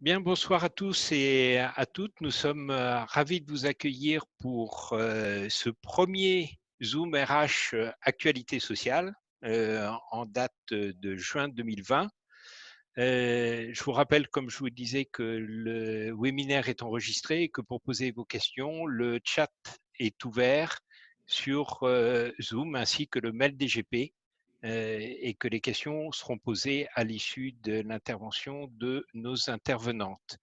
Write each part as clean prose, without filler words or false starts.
Bien, bonsoir à tous et à toutes. Nous sommes ravis de vous accueillir pour ce premier Zoom RH Actualité sociale en date de juin 2020. Je vous rappelle, comme je vous disais, que le webinaire est enregistré et que pour poser vos questions, le chat est ouvert sur Zoom ainsi que le mail DGP et que les questions seront posées à l'issue de l'intervention de nos intervenantes.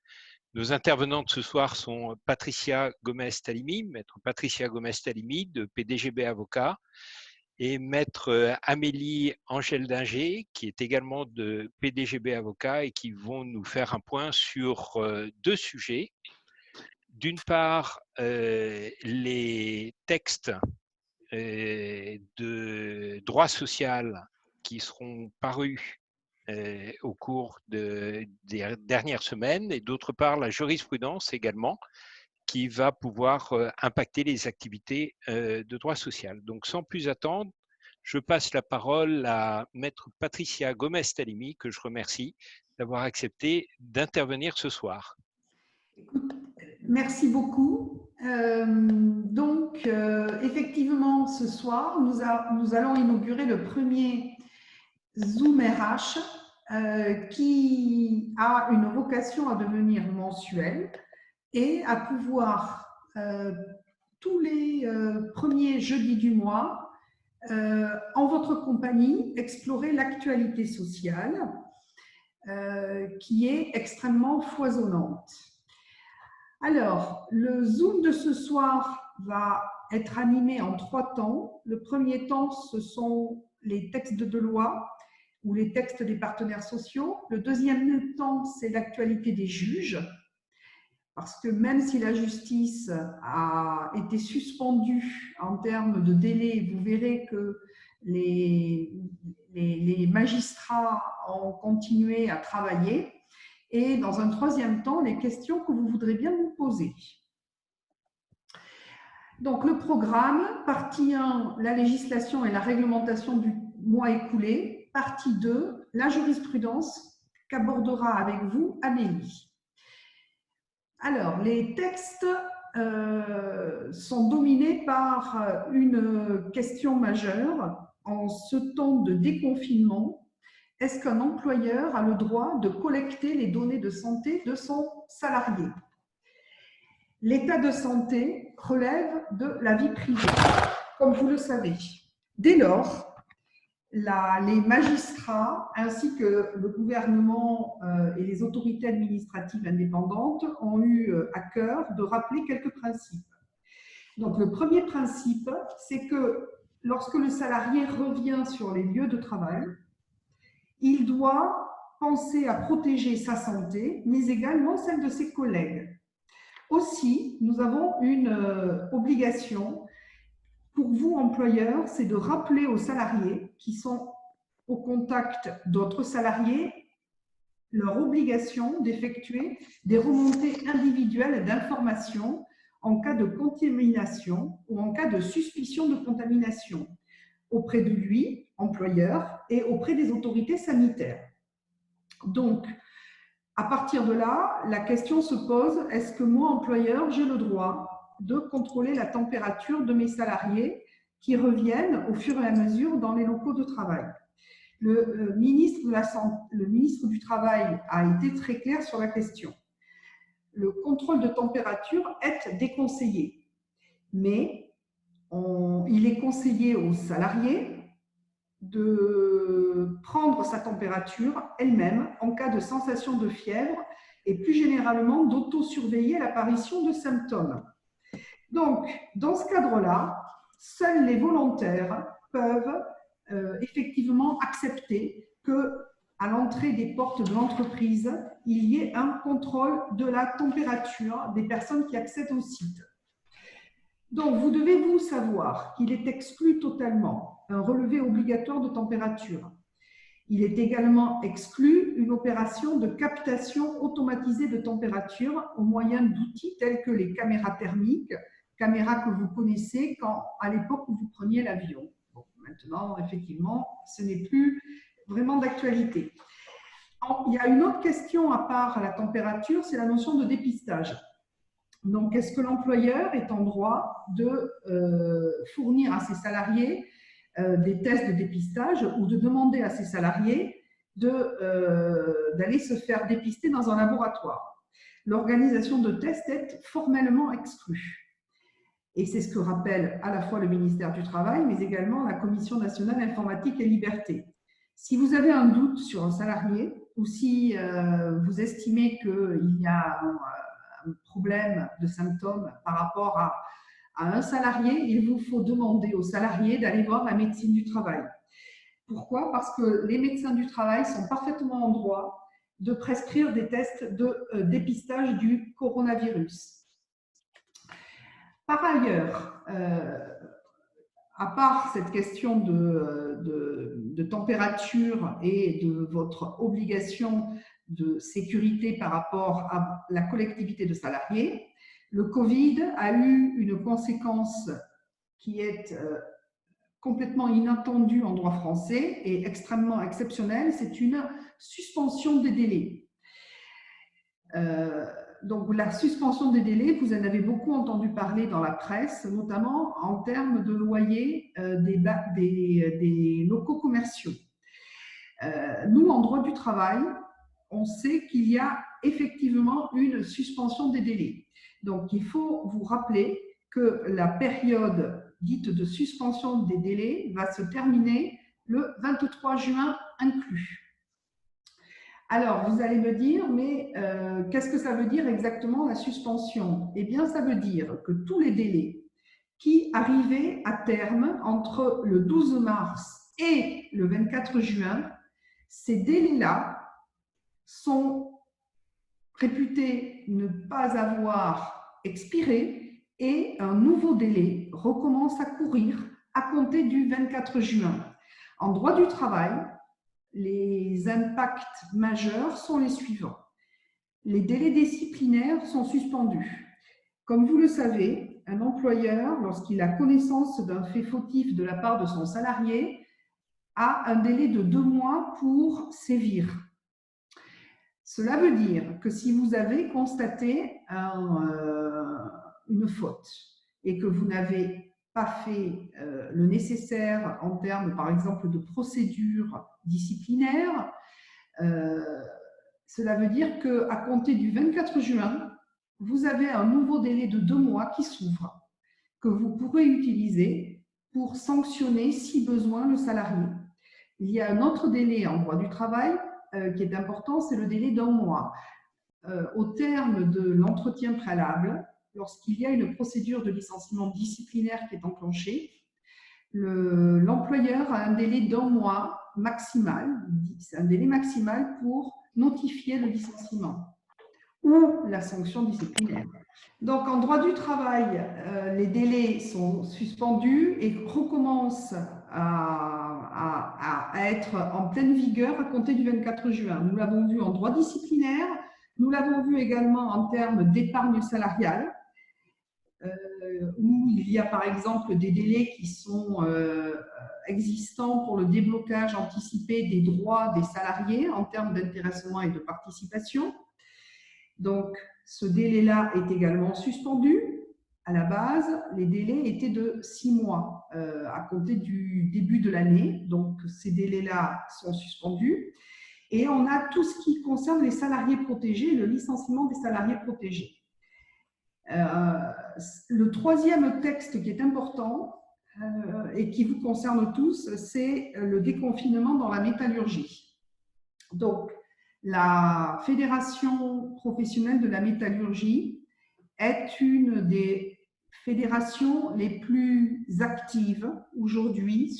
Nos intervenantes ce soir sont Patricia Gomez-Talimi, maître Patricia Gomez-Talimi de PDGB Avocats, et maître Amélie Angèle Dinger, qui est également de PDGB Avocats et qui vont nous faire un point sur deux sujets. D'une part, les textes de droit social qui seront parus au cours des dernières semaines, et d'autre part la jurisprudence également, qui va pouvoir impacter les activités de droit social. Donc sans plus attendre, je passe la parole à maître Patricia Gomez-Talimi, que je remercie d'avoir accepté d'intervenir ce soir. Écoute, merci beaucoup. Effectivement, ce soir, nous allons inaugurer le premier Zoom RH qui a une vocation à devenir mensuel et à pouvoir tous les premiers jeudis du mois, en votre compagnie, explorer l'actualité sociale qui est extrêmement foisonnante. Alors, le Zoom de ce soir va être animé en 3 temps. Le premier temps, ce sont les textes de loi ou les textes des partenaires sociaux. Le deuxième temps, c'est l'actualité des juges. Parce que même si la justice a été suspendue en termes de délai, vous verrez que les magistrats ont continué à travailler. Et dans un troisième temps, les questions que vous voudrez bien nous poser. Donc le programme, partie 1, la législation et la réglementation du mois écoulé. Partie 2, la jurisprudence qu'abordera avec vous Amélie. Alors, les textes sont dominés par une question majeure. En ce temps de déconfinement, est-ce qu'un employeur a le droit de collecter les données de santé de son salarié? L'état de santé relève de la vie privée, comme vous le savez. Dès lors, les magistrats ainsi que le gouvernement et les autorités administratives indépendantes ont eu à cœur de rappeler quelques principes. Donc, le premier principe, c'est que lorsque le salarié revient sur les lieux de travail, il doit penser à protéger sa santé, mais également celle de ses collègues. Aussi, nous avons une obligation pour vous, employeurs, c'est de rappeler aux salariés qui sont au contact d'autres salariés leur obligation d'effectuer des remontées individuelles d'informations en cas de contamination ou en cas de suspicion de contamination auprès de lui, employeur, et auprès des autorités sanitaires. Donc, à partir de là, la question se pose, est-ce que moi, employeur, j'ai le droit de contrôler la température de mes salariés qui reviennent au fur et à mesure dans les locaux de travail? Le ministre du Travail a été très clair sur la question. Le contrôle de température est déconseillé, mais il est conseillé aux salariés de prendre sa température elle-même en cas de sensation de fièvre et plus généralement d'autosurveiller l'apparition de symptômes. Donc, dans ce cadre-là, seuls les volontaires peuvent effectivement accepter qu'à l'entrée des portes de l'entreprise, il y ait un contrôle de la température des personnes qui accèdent au site. Donc, vous devez vous savoir qu'il est exclu totalement un relevé obligatoire de température. Il est également exclu une opération de captation automatisée de température au moyen d'outils tels que les caméras thermiques, caméras que vous connaissez à l'époque où vous preniez l'avion. Bon, maintenant, effectivement, ce n'est plus vraiment d'actualité. Il y a une autre question à part la température, c'est la notion de dépistage. Donc, est-ce que l'employeur est en droit de fournir à ses salariés des tests de dépistage ou de demander à ses salariés d'aller se faire dépister dans un laboratoire? L'organisation de tests est formellement exclue. Et c'est ce que rappelle à la fois le ministère du Travail, mais également la Commission nationale informatique et liberté. Si vous avez un doute sur un salarié ou si vous estimez qu'il y a un problème de symptômes par rapport à un salarié, il vous faut demander au salarié d'aller voir la médecine du travail. Pourquoi? Parce que les médecins du travail sont parfaitement en droit de prescrire des tests de dépistage du coronavirus. Par ailleurs, à part cette question de température et de votre obligation de sécurité par rapport à la collectivité de salariés, le Covid a eu une conséquence qui est complètement inattendue en droit français et extrêmement exceptionnelle, c'est une suspension des délais. Donc, la suspension des délais, vous en avez beaucoup entendu parler dans la presse, notamment en termes de loyer des locaux commerciaux. Nous, en droit du travail, on sait qu'il y a effectivement une suspension des délais. Donc, il faut vous rappeler que la période dite de suspension des délais va se terminer le 23 juin inclus. Alors, vous allez me dire, mais qu'est-ce que ça veut dire exactement la suspension? Eh bien, ça veut dire que tous les délais qui arrivaient à terme entre le 12 mars et le 24 juin, ces délais-là sont réputés ne pas avoir expiré et un nouveau délai recommence à courir à compter du 24 juin. En droit du travail, les impacts majeurs sont les suivants. Les délais disciplinaires sont suspendus. Comme vous le savez, un employeur, lorsqu'il a connaissance d'un fait fautif de la part de son salarié, a un délai de 2 mois pour sévir. Cela veut dire que si vous avez constaté une faute et que vous n'avez pas fait le nécessaire en termes, par exemple, de procédure disciplinaire, cela veut dire qu'à compter du 24 juin, vous avez un nouveau délai de 2 mois qui s'ouvre, que vous pourrez utiliser pour sanctionner, si besoin, le salarié. Il y a un autre délai en droit du travail qui est important, c'est le délai d'1 mois. Au terme de l'entretien préalable, lorsqu'il y a une procédure de licenciement disciplinaire qui est enclenchée, l'employeur a un délai d'1 mois maximal, c'est un délai maximal pour notifier le licenciement ou la sanction disciplinaire. Donc, en droit du travail, les délais sont suspendus et recommencent à être en pleine vigueur à compter du 24 juin. Nous l'avons vu en droit disciplinaire, nous l'avons vu également en termes d'épargne salariale, où il y a par exemple des délais qui sont existants pour le déblocage anticipé des droits des salariés en termes d'intéressement et de participation. Donc, ce délai-là est également suspendu. À la base, les délais étaient de 6 mois à compter du début de l'année. Donc, ces délais-là sont suspendus. Et on a tout ce qui concerne les salariés protégés, le licenciement des salariés protégés. Le troisième texte qui est important et qui vous concerne tous, c'est le déconfinement dans la métallurgie. Donc, la Fédération professionnelle de la métallurgie est une des fédérations les plus actives aujourd'hui.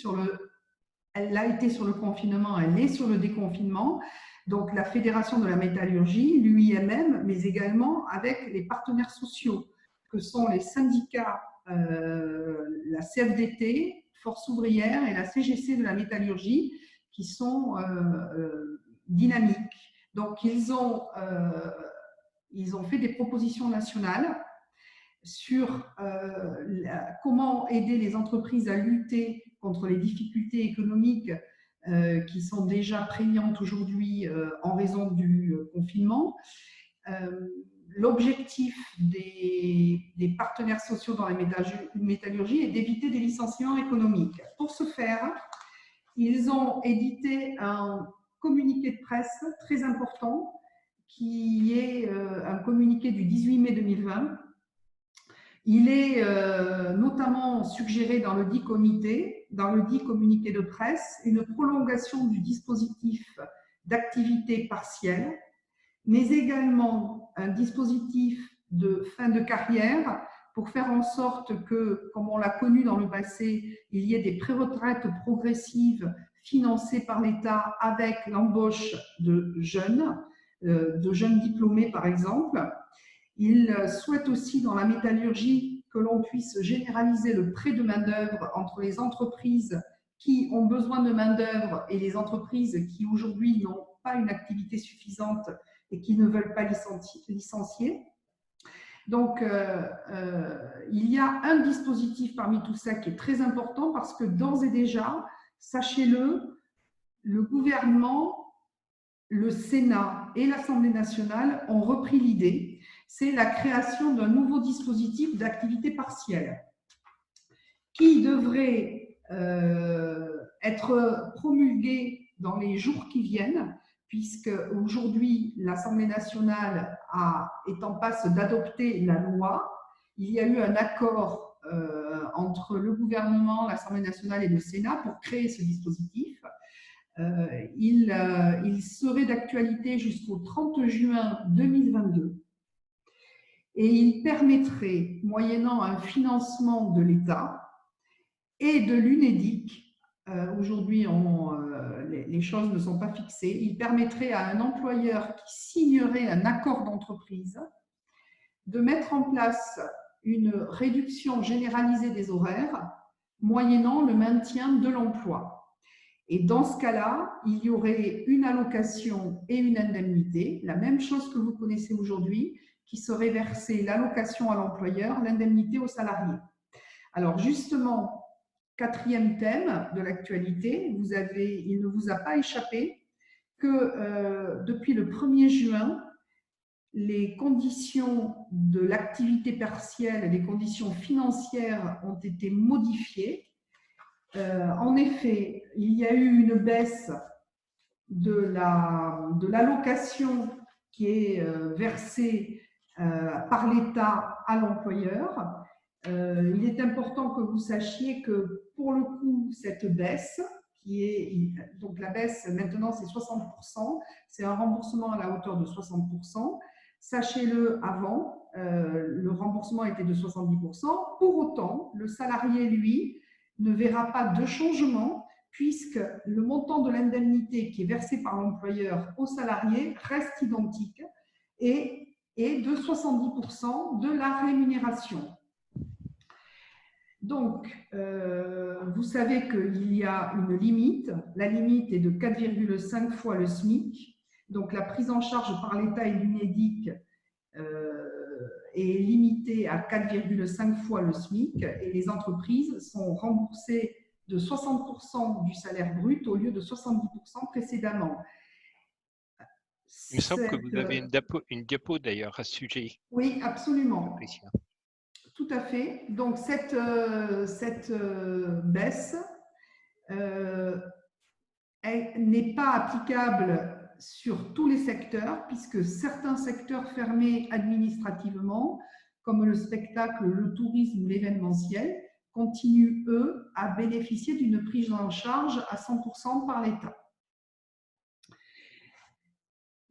Elle a été sur le confinement, elle est sur le déconfinement. Donc, la Fédération de la métallurgie, l'UIMM, mais également avec les partenaires sociaux, que sont les syndicats, la CFDT, Force ouvrière et la CGC de la métallurgie, qui sont dynamiques. Donc, ils ont fait des propositions nationales sur comment aider les entreprises à lutter contre les difficultés économiques qui sont déjà prégnantes aujourd'hui en raison du confinement. L'objectif des partenaires sociaux dans la métallurgie est d'éviter des licenciements économiques. Pour ce faire, ils ont édité un communiqué de presse très important qui est un communiqué du 18 mai 2020. Il est notamment suggéré dans le dit communiqué de presse, une prolongation du dispositif d'activité partielle, mais également un dispositif de fin de carrière pour faire en sorte que, comme on l'a connu dans le passé, il y ait des préretraites progressives financées par l'État avec l'embauche de jeunes diplômés par exemple. Il souhaite aussi dans la métallurgie que l'on puisse généraliser le prêt de main-d'œuvre entre les entreprises qui ont besoin de main-d'œuvre et les entreprises qui aujourd'hui n'ont pas une activité suffisante et qui ne veulent pas licencier. Donc, il y a un dispositif parmi tout ça qui est très important parce que d'ores et déjà, sachez-le, le gouvernement, le Sénat et l'Assemblée nationale ont repris l'idée. C'est la création d'un nouveau dispositif d'activité partielle qui devrait être promulgué dans les jours qui viennent, puisque aujourd'hui l'Assemblée nationale est en passe d'adopter la loi. Il y a eu un accord entre le gouvernement, l'Assemblée nationale et le Sénat pour créer ce dispositif. Il serait d'actualité jusqu'au 30 juin 2022 et il permettrait, moyennant un financement de l'État et de l'UNEDIC, aujourd'hui les choses ne sont pas fixées, il permettrait à un employeur qui signerait un accord d'entreprise de mettre en place une réduction généralisée des horaires moyennant le maintien de l'emploi. Et dans ce cas-là, il y aurait une allocation et une indemnité, la même chose que vous connaissez aujourd'hui, qui serait versée l'allocation à l'employeur, l'indemnité au salarié. Alors justement, quatrième thème de l'actualité, il ne vous a pas échappé que depuis le 1er juin, les conditions de l'activité partielle, les conditions financières ont été modifiées. En effet, il y a eu une baisse de l'allocation qui est versée par l'État à l'employeur. Il est important que vous sachiez que pour le coup, cette baisse, donc la baisse maintenant c'est 60%, c'est un remboursement à la hauteur de 60%. Sachez-le, avant, le remboursement était de 70%. Pour autant, le salarié, lui, ne verra pas de changement puisque le montant de l'indemnité qui est versé par l'employeur au salarié reste identique et est de 70% de la rémunération. Donc, vous savez qu'il y a une limite. La limite est de 4,5 fois le SMIC. Donc, la prise en charge par l'État et l'UNEDIC est limitée à 4,5 fois le SMIC et les entreprises sont remboursées de 60% du salaire brut au lieu de 70% précédemment. Il me semble que vous avez une diapo d'ailleurs à ce sujet. Oui, absolument. Tout à fait. Donc, cette baisse n'est pas applicable sur tous les secteurs, puisque certains secteurs fermés administrativement, comme le spectacle, le tourisme ou l'événementiel, continuent, eux, à bénéficier d'une prise en charge à 100% par l'État.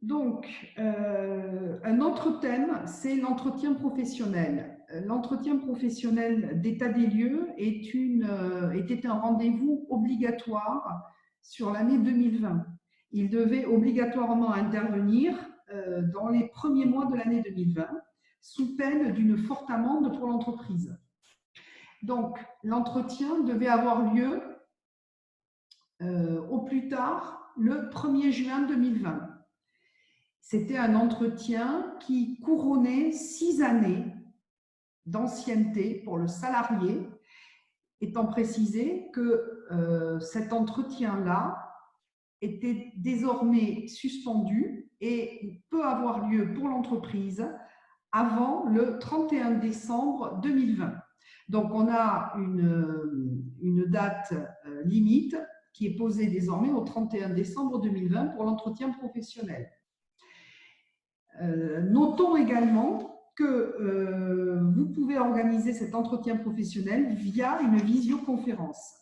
Donc, un autre thème, c'est l'entretien professionnel. L'entretien professionnel d'état des lieux était un rendez-vous obligatoire sur l'année 2020. Il devait obligatoirement intervenir dans les premiers mois de l'année 2020, sous peine d'une forte amende pour l'entreprise. Donc, l'entretien devait avoir lieu au plus tard le 1er juin 2020. C'était un entretien qui couronnait 6 années d'ancienneté pour le salarié, étant précisé que cet entretien-là était désormais suspendu et peut avoir lieu pour l'entreprise avant le 31 décembre 2020. Donc, on a une date limite qui est posée désormais au 31 décembre 2020 pour l'entretien professionnel. Notons également que vous pouvez organiser cet entretien professionnel via une visioconférence.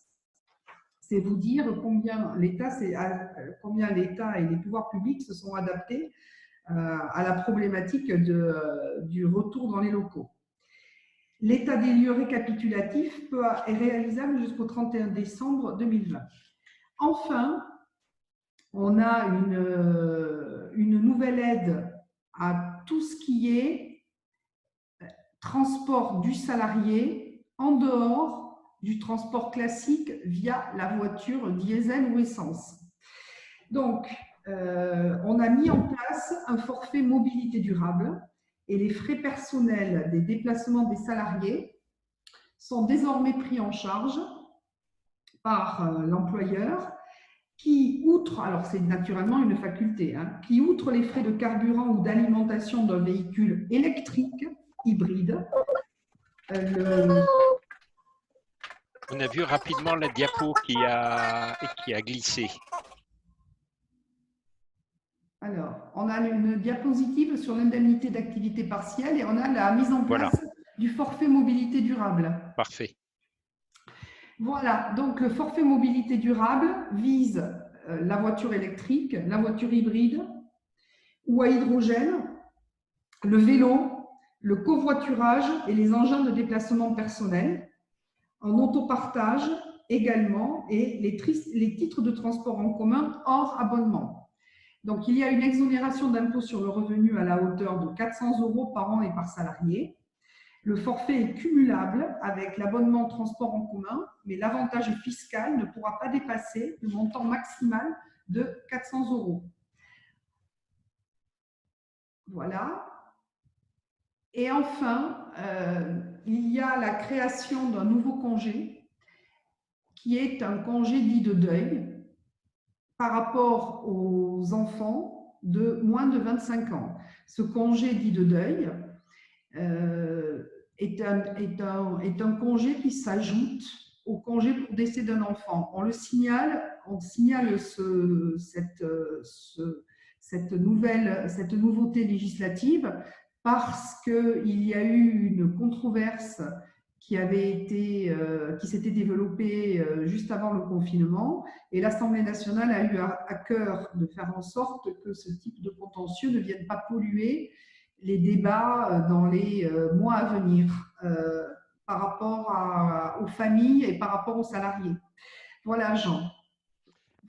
C'est vous dire combien l'État et les pouvoirs publics se sont adaptés à la problématique du retour dans les locaux. L'état des lieux récapitulatif est réalisable jusqu'au 31 décembre 2020. Enfin, on a une nouvelle aide à tout ce qui est transport du salarié en dehors du transport classique via la voiture diesel ou essence. Donc, on a mis en place un forfait mobilité durable et les frais personnels des déplacements des salariés sont désormais pris en charge par l'employeur qui, outre, alors c'est naturellement une faculté, qui, outre les frais de carburant ou d'alimentation d'un véhicule électrique hybride, On a vu rapidement la diapo qui a glissé. Alors, on a une diapositive sur l'indemnité d'activité partielle et on a la mise en place du forfait mobilité durable. Parfait. Voilà, donc le forfait mobilité durable vise la voiture électrique, la voiture hybride ou à hydrogène, le vélo, le covoiturage et les engins de déplacement personnel, en autopartage également et les titres de transport en commun hors abonnement. Donc, il y a une exonération d'impôt sur le revenu à la hauteur de 400 € par an et par salarié. Le forfait est cumulable avec l'abonnement transport en commun, mais l'avantage fiscal ne pourra pas dépasser le montant maximal de 400 €. Voilà. Et enfin, il y a la création d'un nouveau congé qui est un congé dit de deuil par rapport aux enfants de moins de 25 ans. Ce congé dit de deuil est un congé qui s'ajoute au congé pour décès d'un enfant. On signale cette nouveauté législative parce qu'il y a eu une controverse qui s'était développée juste avant le confinement et l'Assemblée nationale a eu à cœur de faire en sorte que ce type de contentieux ne vienne pas polluer les débats dans les mois à venir par rapport aux familles et par rapport aux salariés. Voilà, Jean.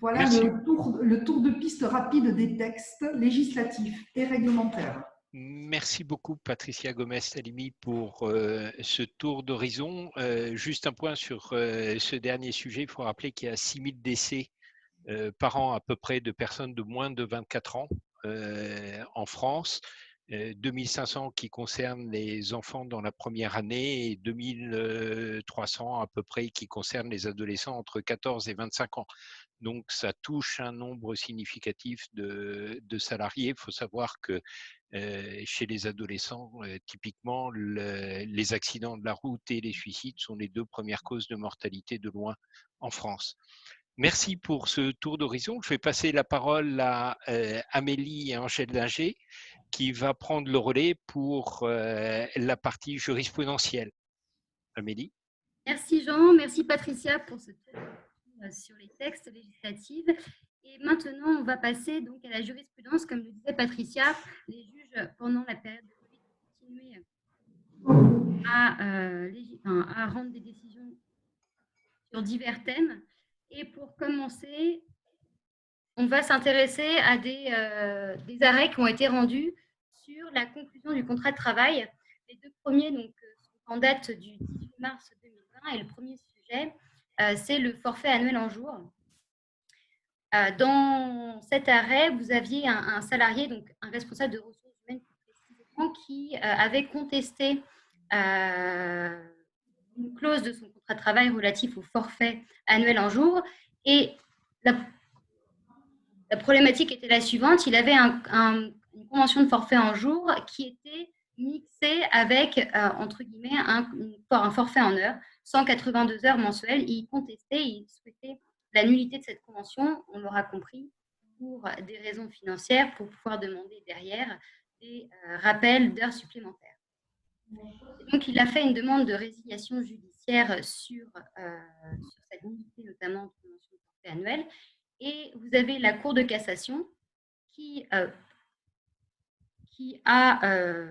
Voilà le tour de piste rapide des textes législatifs et réglementaires. Merci beaucoup, Patricia Gomez-Salimi, pour ce tour d'horizon. Juste un point sur ce dernier sujet. Il faut rappeler qu'il y a 6 000 décès par an à peu près de personnes de moins de 24 ans en France. 2500 qui concernent les enfants dans la première année et 2300 à peu près qui concernent les adolescents entre 14 et 25 ans. Donc, ça touche un nombre significatif de salariés. Il faut savoir que chez les adolescents, typiquement, les accidents de la route et les suicides sont les 2 premières causes de mortalité de loin en France. Merci pour ce tour d'horizon. Je vais passer la parole à Amélie et Angèle Linger, qui va prendre le relais pour la partie jurisprudentielle. Amélie. Merci Jean, merci Patricia pour ce tour sur les textes législatifs. Et maintenant, on va passer donc à la jurisprudence. Comme le disait Patricia, les juges, pendant la période de Covid, ont continué à rendre des décisions sur divers thèmes. Et pour commencer, on va s'intéresser à des arrêts qui ont été rendus sur la conclusion du contrat de travail. Les 2 premiers donc, sont en date du 18 mars 2020 et le premier sujet, c'est le forfait annuel en jours. Dans cet arrêt, vous aviez un salarié, donc un responsable de ressources humaines précisément, qui avait contesté une clause de son contrat de travail relatif au forfait annuel en jours. Et La problématique était la suivante, il avait une convention de forfait en jour qui était mixée avec, entre guillemets, un forfait en heures, 182 heures mensuelles. Il contestait, il souhaitait la nullité de cette convention, on l'aura compris, pour des raisons financières, pour pouvoir demander derrière des rappels d'heures supplémentaires. Donc, il a fait une demande de résiliation judiciaire sur cette nullité, notamment de convention de forfait annuelle. Et vous avez la Cour de cassation qui a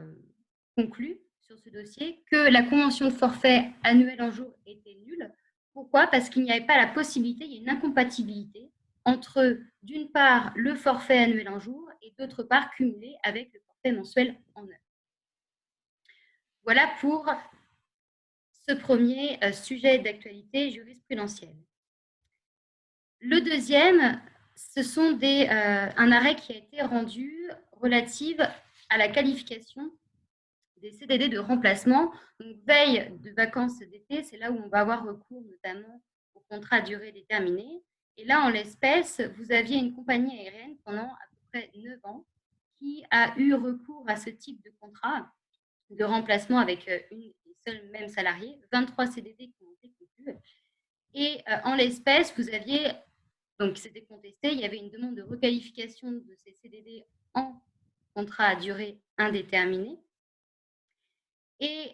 conclu sur ce dossier que la convention de forfait annuel en jour était nulle. Pourquoi? Parce qu'il n'y avait pas la possibilité, il y a une incompatibilité entre, d'une part, le forfait annuel en jour et d'autre part, cumulé avec le forfait mensuel en heure. Voilà pour ce premier sujet d'actualité jurisprudentielle. Le deuxième, ce sont un arrêt qui a été rendu relatif à la qualification des CDD de remplacement. Donc, veille de vacances d'été, c'est là où on va avoir recours notamment au contrat à durée déterminée. Et là, en l'espèce, vous aviez une compagnie aérienne pendant à peu près 9 ans qui a eu recours à ce type de contrat de remplacement avec une seule même salariée, 23 CDD qui ont été conclus. Et en l'espèce, vous aviez, donc c'était contesté, il y avait une demande de requalification de ces CDD en contrat à durée indéterminée. Et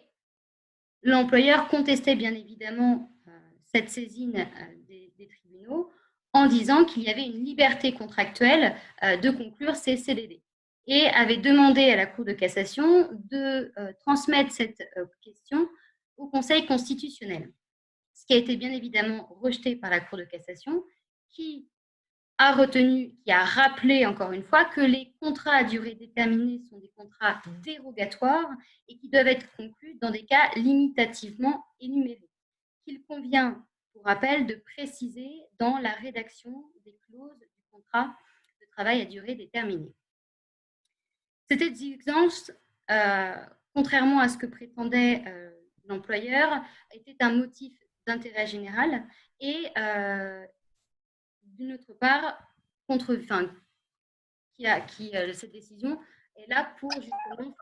l'employeur contestait bien évidemment cette saisine des tribunaux en disant qu'il y avait une liberté contractuelle de conclure ces CDD et avait demandé à la Cour de cassation de transmettre cette question au Conseil constitutionnel. Ce qui a été bien évidemment rejeté par la Cour de cassation qui a retenu, qui a rappelé encore une fois que les contrats à durée déterminée sont des contrats dérogatoires et qui doivent être conclus dans des cas limitativement énumérés. Qu'il convient, pour rappel, de préciser dans la rédaction des clauses du contrat de travail à durée déterminée. Cette exigence, contrairement à ce que prétendait l'employeur, était un motif d'intérêt général et d'une autre part, cette décision est là pour justement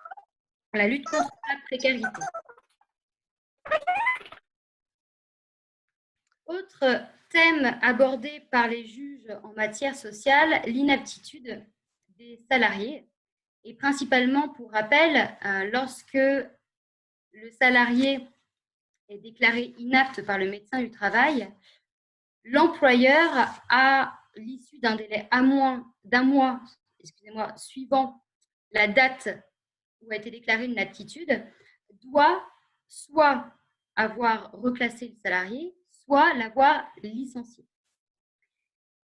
la lutte contre la précarité. Autre thème abordé par les juges en matière sociale, l'inaptitude des salariés. Et principalement, pour rappel, lorsque le salarié est déclaré inapte par le médecin du travail, l'employeur, à l'issue d'un délai d'un mois, suivant la date où a été déclarée une inaptitude, doit soit avoir reclassé le salarié, soit l'avoir licencié.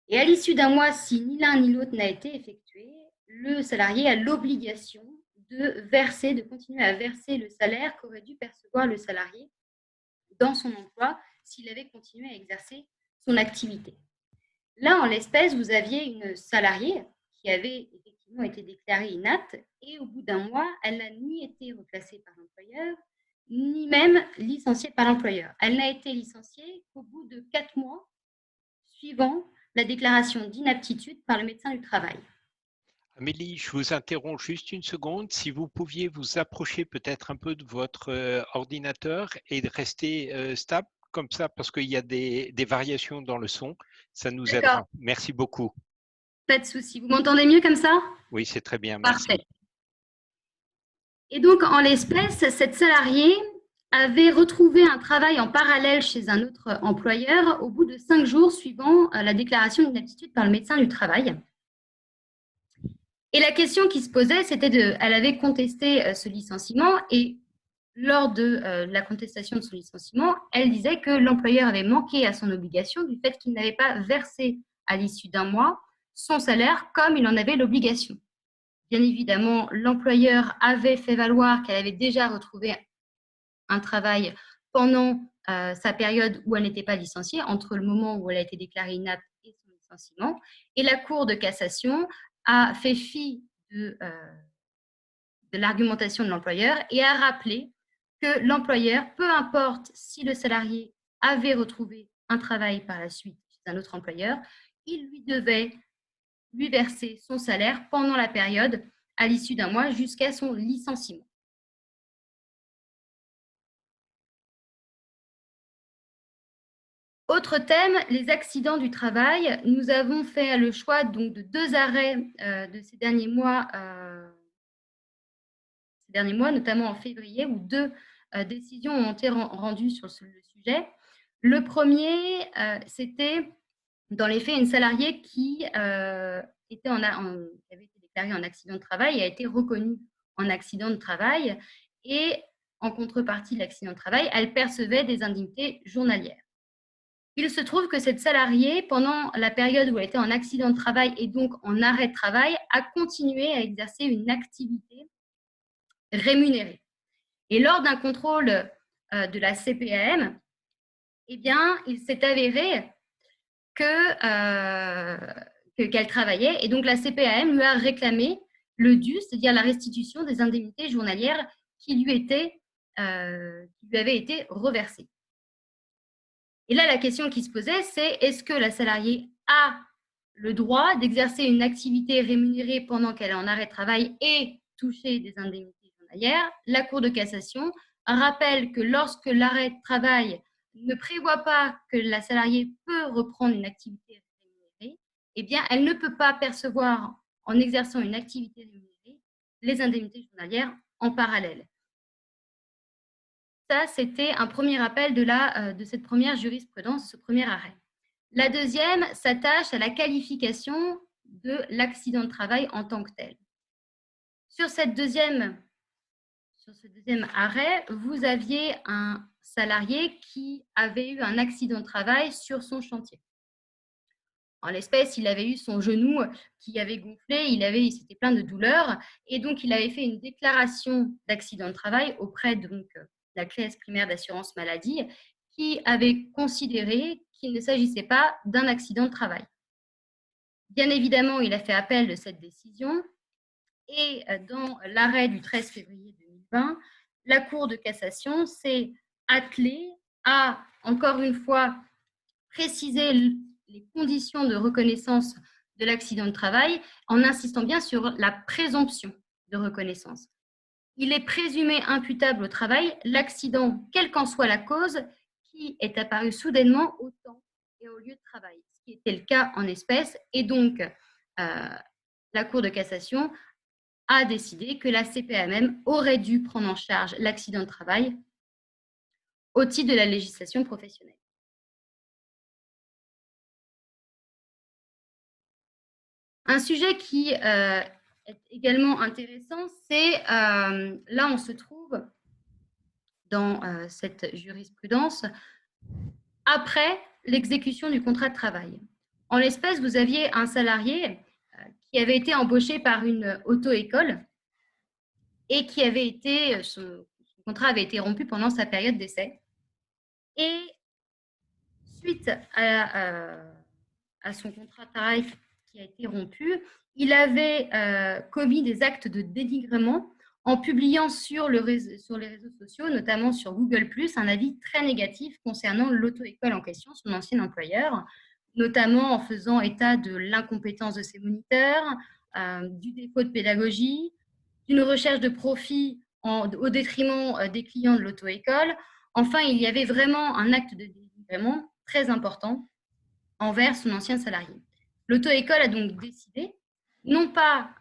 Et à l'issue d'un mois, si ni l'un ni l'autre n'a été effectué, le salarié a l'obligation de continuer à verser le salaire qu'aurait dû percevoir le salarié dans son emploi s'il avait continué à exercer son activité. Là, en l'espèce, vous aviez une salariée qui avait effectivement été déclarée inapte et au bout d'un mois, elle n'a ni été reclassée par l'employeur, ni même licenciée par l'employeur. Elle n'a été licenciée qu'au bout de 4 mois suivant la déclaration d'inaptitude par le médecin du travail. Amélie, je vous interromps juste une seconde. Si vous pouviez vous approcher peut-être un peu de votre ordinateur et de rester stable comme ça, parce qu'il y a des variations dans le son, ça nous aidera. Merci beaucoup. Pas de souci. Vous m'entendez mieux comme ça? Oui, c'est très bien. Merci. Parfait. Et donc, en l'espèce, cette salariée avait retrouvé un travail en parallèle chez un autre employeur au bout de 5 jours suivant la déclaration d'inaptitude par le médecin du travail. Et la question qui se posait, c'était elle avait contesté ce licenciement et lors de la contestation de son licenciement, elle disait que l'employeur avait manqué à son obligation du fait qu'il n'avait pas versé à l'issue d'un mois son salaire comme il en avait l'obligation. Bien évidemment, l'employeur avait fait valoir qu'elle avait déjà retrouvé un travail pendant sa période où elle n'était pas licenciée, entre le moment où elle a été déclarée inapte et son licenciement. Et la Cour de cassation a fait fi de l'argumentation de l'employeur et a rappelé que l'employeur, peu importe si le salarié avait retrouvé un travail par la suite chez un autre employeur, il lui devait lui verser son salaire pendant la période à l'issue d'un mois jusqu'à son licenciement. Autre thème, les accidents du travail. Nous avons fait le choix donc, de 2 arrêts de ces derniers mois, notamment en février, où 2 décisions ont été rendues sur le sujet. Le premier, c'était dans les faits une salariée qui avait été déclarée en accident de travail et a été reconnue en accident de travail. Et en contrepartie de l'accident de travail, elle percevait des indemnités journalières. Il se trouve que cette salariée, pendant la période où elle était en accident de travail et donc en arrêt de travail, a continué à exercer une activité rémunérée. Et lors d'un contrôle de la CPAM, eh bien, il s'est avéré qu'elle travaillait et donc la CPAM lui a réclamé le dû, c'est-à-dire la restitution des indemnités journalières qui lui avaient été reversées. Et là, la question qui se posait, c'est est-ce que la salariée a le droit d'exercer une activité rémunérée pendant qu'elle est en arrêt de travail et toucher des indemnités journalières? La Cour de cassation rappelle que lorsque l'arrêt de travail ne prévoit pas que la salariée peut reprendre une activité rémunérée, eh bien, elle ne peut pas percevoir, en exerçant une activité rémunérée, les indemnités journalières en parallèle. Ça, c'était un premier rappel de cette première jurisprudence, ce premier arrêt. La deuxième s'attache à la qualification de l'accident de travail en tant que tel. Sur ce deuxième arrêt, vous aviez un salarié qui avait eu un accident de travail sur son chantier. En l'espèce, il avait eu son genou qui avait gonflé, il s'était plein de douleurs, et donc il avait fait une déclaration d'accident de travail auprès de la caisse primaire d'assurance maladie, qui avait considéré qu'il ne s'agissait pas d'un accident de travail. Bien évidemment, il a fait appel de cette décision, et dans l'arrêt du 13 février 2020, la Cour de cassation s'est attelée à, encore une fois, préciser les conditions de reconnaissance de l'accident de travail en insistant bien sur la présomption de reconnaissance. Il est présumé imputable au travail l'accident, quelle qu'en soit la cause, qui est apparu soudainement au temps et au lieu de travail, ce qui était le cas en espèces. Et donc, la Cour de cassation a décidé que la CPAM aurait dû prendre en charge l'accident de travail au titre de la législation professionnelle. Un sujet qui est également intéressant, c'est, là on se trouve dans cette jurisprudence, après l'exécution du contrat de travail. En l'espèce, vous aviez un salarié qui avait été embauché par une auto-école et qui avait été, son contrat avait été rompu pendant sa période d'essai. Et suite à son contrat de travail qui a été rompu, il avait commis des actes de dénigrement en publiant sur les réseaux sociaux, notamment sur Google+, un avis très négatif concernant l'auto-école en question, son ancien employeur, notamment en faisant état de l'incompétence de ses moniteurs, du défaut de pédagogie, d'une recherche de profit au détriment des clients de l'auto-école. Enfin, il y avait vraiment un acte de dénigrement très important envers son ancien salarié. L'auto-école a donc décidé, non pas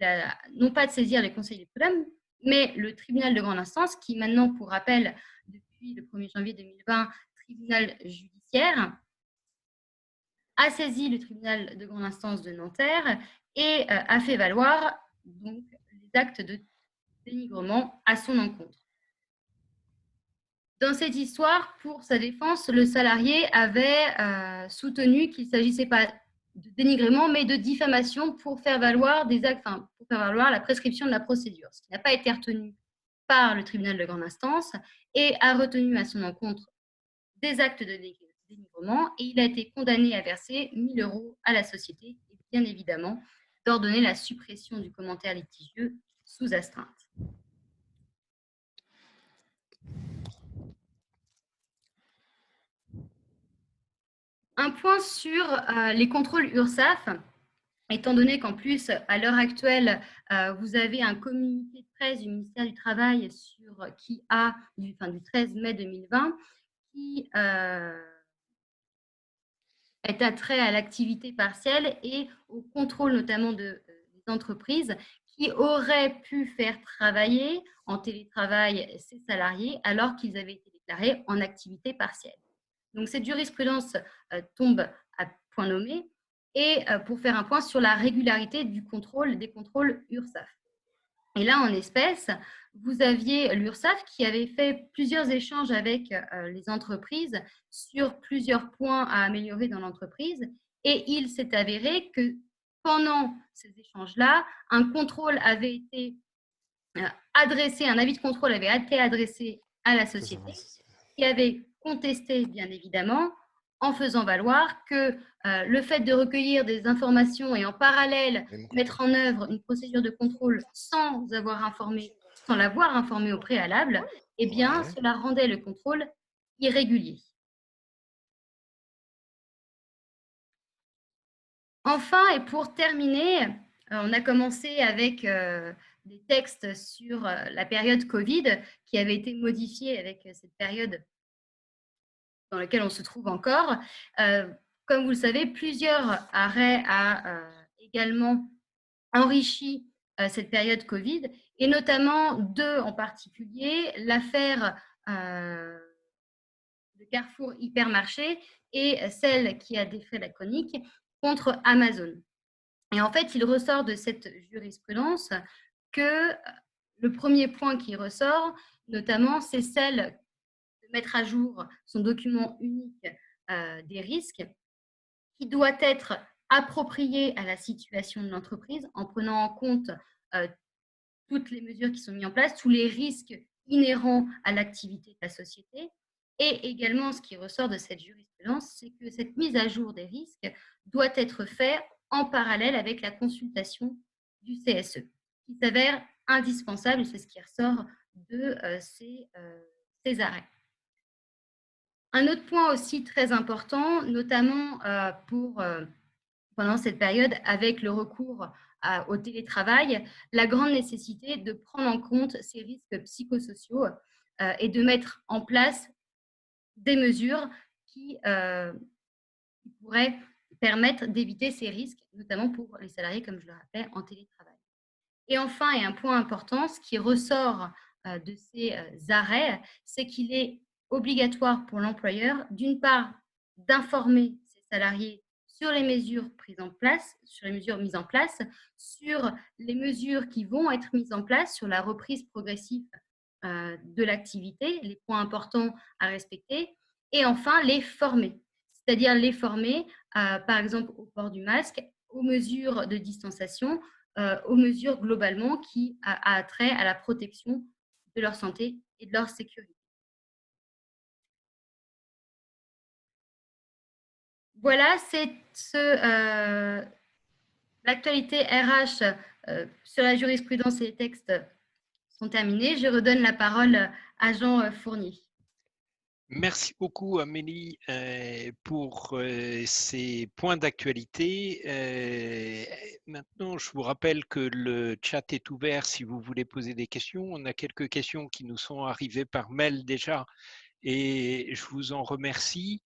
de saisir les conseils des prud'hommes, mais le tribunal de grande instance, qui maintenant, pour rappel, depuis le 1er janvier 2020, tribunal judiciaire, a saisi le tribunal de grande instance de Nanterre et a fait valoir donc, les actes de dénigrement à son encontre. Dans cette histoire, pour sa défense, le salarié avait soutenu qu'il ne s'agissait pas de dénigrement, mais de diffamation pour faire valoir la prescription de la procédure, ce qui n'a pas été retenu par le tribunal de grande instance et a retenu à son encontre des actes de dénigrement, et il a été condamné à verser 1 000 € à la société et bien évidemment d'ordonner la suppression du commentaire litigieux sous astreinte. Un point sur les contrôles URSSAF. étant donné qu'en plus, à l'heure actuelle, vous avez un communiqué de presse du ministère du Travail du 13 mai 2020 qui est attrait à l'activité partielle et au contrôle notamment des entreprises qui auraient pu faire travailler en télétravail ces salariés alors qu'ils avaient été déclarés en activité partielle. Donc cette jurisprudence tombe à point nommé et pour faire un point sur la régularité des contrôles URSSAF. Et là, en espèces, vous aviez l'URSSAF qui avait fait plusieurs échanges avec les entreprises sur plusieurs points à améliorer dans l'entreprise. Et il s'est avéré que pendant ces échanges-là, un contrôle avait été adressé, un avis de contrôle avait été adressé à la société qui avait contesté, bien évidemment, en faisant valoir que le fait de recueillir des informations et en parallèle mettre en œuvre une procédure de contrôle sans l'avoir informé au préalable, eh bien, cela rendait le contrôle irrégulier. Enfin, et pour terminer, on a commencé avec des textes sur la période Covid qui avait été modifiée avec cette période dans laquelle on se trouve encore. Comme vous le savez, plusieurs arrêts ont également enrichi cette période Covid, et notamment deux en particulier, l'affaire de Carrefour Hypermarché et celle qui a défait la chronique contre Amazon. Et en fait, il ressort de cette jurisprudence que le premier point qui ressort, notamment, c'est celle de mettre à jour son document unique des risques qui doit être approprié à la situation de l'entreprise en prenant en compte toutes les mesures qui sont mises en place, tous les risques inhérents à l'activité de la société. Et également, ce qui ressort de cette jurisprudence, c'est que cette mise à jour des risques doit être faite en parallèle avec la consultation du CSE, qui s'avère indispensable, et c'est ce qui ressort de ces arrêts. Un autre point aussi très important, notamment pendant cette période, avec le recours au télétravail, la grande nécessité de prendre en compte ces risques psychosociaux et de mettre en place des mesures qui pourraient permettre d'éviter ces risques, notamment pour les salariés, comme je le rappelais, en télétravail. Et enfin, et un point important, ce qui ressort de ces arrêts, c'est qu'il est obligatoire pour l'employeur, d'une part, d'informer ses salariés sur les mesures mises en place, sur les mesures qui vont être mises en place, sur la reprise progressive de l'activité, les points importants à respecter, et enfin les former. C'est-à-dire les former, par exemple, au port du masque, aux mesures de distanciation, aux mesures globalement qui a trait à la protection de leur santé et de leur sécurité. Voilà, c'est l'actualité RH sur la jurisprudence et les textes sont terminés. Je redonne la parole à Jean Fournier. Merci beaucoup Amélie pour ces points d'actualité. Maintenant, je vous rappelle que le chat est ouvert si vous voulez poser des questions. On a quelques questions qui nous sont arrivées par mail déjà et je vous en remercie.